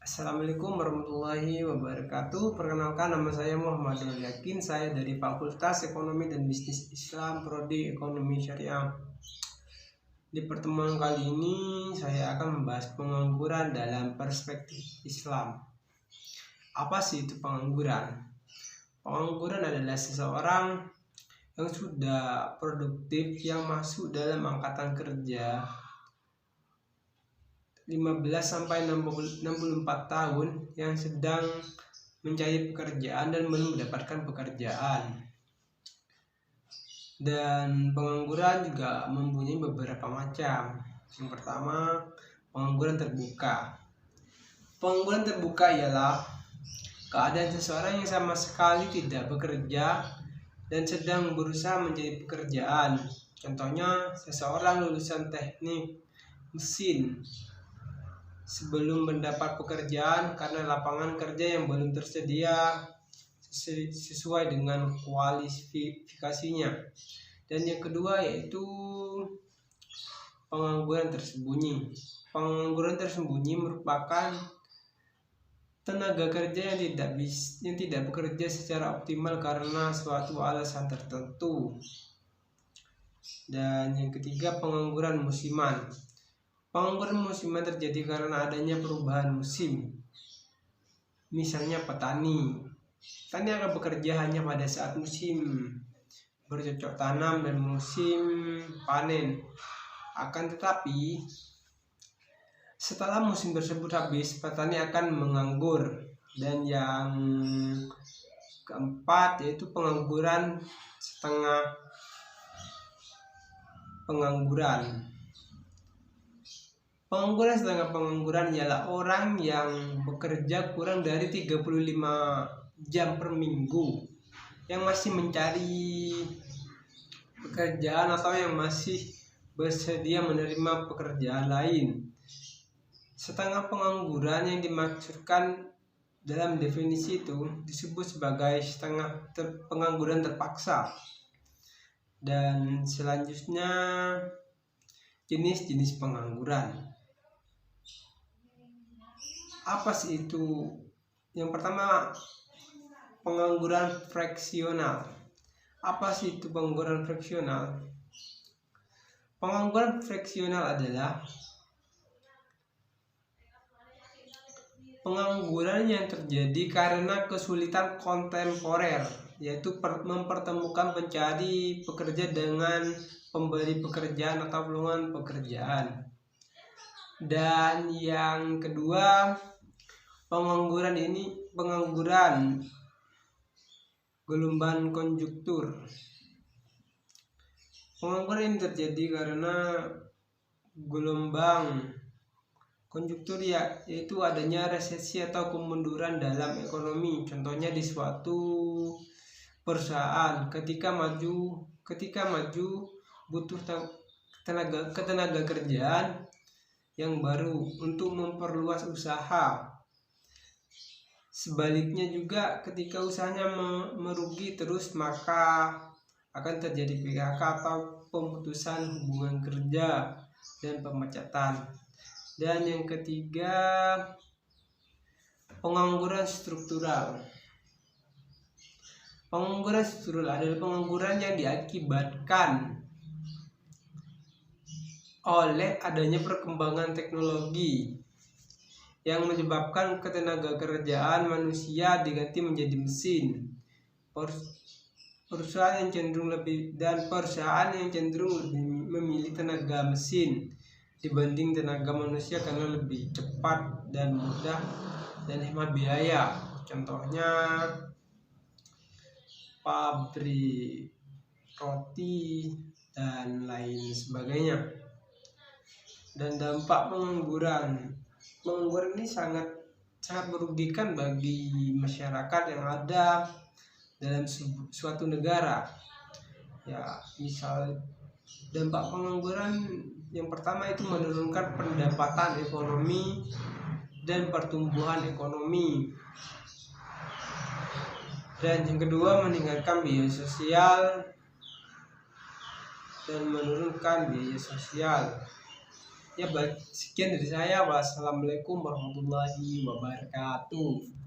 Assalamualaikum warahmatullahi wabarakatuh. Perkenalkan, nama saya Muhammadul Yakin. Saya dari Fakultas Ekonomi dan Bisnis Islam, Prodi Ekonomi Syariah. Di pertemuan kali ini saya akan membahas pengangguran dalam perspektif Islam. Apa sih itu pengangguran? Pengangguran adalah seseorang yang sudah produktif yang masuk dalam angkatan kerja 15-64 tahun yang sedang mencari pekerjaan dan belum mendapatkan pekerjaan. Dan pengangguran juga mempunyai beberapa macam. Yang pertama, pengangguran terbuka. Pengangguran terbuka ialah keadaan seseorang yang sama sekali tidak bekerja dan sedang berusaha mencari pekerjaan. Contohnya, seseorang lulusan teknik mesin sebelum mendapat pekerjaan karena lapangan kerja yang belum tersedia sesuai dengan kualifikasinya. Dan yang kedua yaitu pengangguran tersembunyi. Pengangguran tersembunyi merupakan tenaga kerja yang tidak bekerja secara optimal karena suatu alasan tertentu. Dan yang ketiga, pengangguran musiman. Pengangguran musiman terjadi karena adanya perubahan musim. Misalnya petani akan bekerja hanya pada saat musim bercocok tanam dan musim panen. Akan tetapi setelah musim tersebut habis, petani akan menganggur. Dan yang keempat yaitu pengangguran setengah pengangguran. Pengangguran setengah pengangguran ialah orang yang bekerja kurang dari 35 jam per minggu, yang masih mencari pekerjaan atau yang masih bersedia menerima pekerjaan lain. Setengah pengangguran yang dimaksudkan dalam definisi itu disebut sebagai setengah pengangguran terpaksa. Dan selanjutnya jenis-jenis pengangguran. Apa sih itu? Yang pertama, pengangguran fraksional. Apa sih itu pengangguran fraksional? Pengangguran fraksional adalah pengangguran yang terjadi karena kesulitan kontemporer, yaitu mempertemukan pencari pekerja dengan pemberi pekerjaan atau lowongan pekerjaan. Dan yang kedua, pengangguran gelombang konjuktur. Pengangguran ini terjadi karena gelombang konjuktur yaitu adanya resesi atau kemunduran dalam ekonomi. Contohnya di suatu perusahaan ketika maju butuh tenaga kerjaan yang baru untuk memperluas usaha. Sebaliknya juga ketika usahanya merugi terus, maka akan terjadi PHK atau pemutusan hubungan kerja dan pemecatan. Dan yang ketiga, pengangguran struktural. Pengangguran struktural adalah pengangguran yang diakibatkan oleh adanya perkembangan teknologi yang menyebabkan ketenaga kerjaan manusia diganti menjadi mesin. Perusahaan yang cenderung lebih memilih tenaga mesin dibanding tenaga manusia karena lebih cepat dan mudah dan hemat biaya. Contohnya pabrik roti dan lain sebagainya. Dan dampak pengangguran ini sangat merugikan bagi masyarakat yang ada dalam suatu negara. Ya, misal dampak pengangguran yang pertama itu menurunkan pendapatan ekonomi dan pertumbuhan ekonomi. Dan yang kedua, meningkatkan biaya sosial dan menurunkan biaya sosial. Ya baik, sekian dari saya. Wassalamualaikum warahmatullahi wabarakatuh.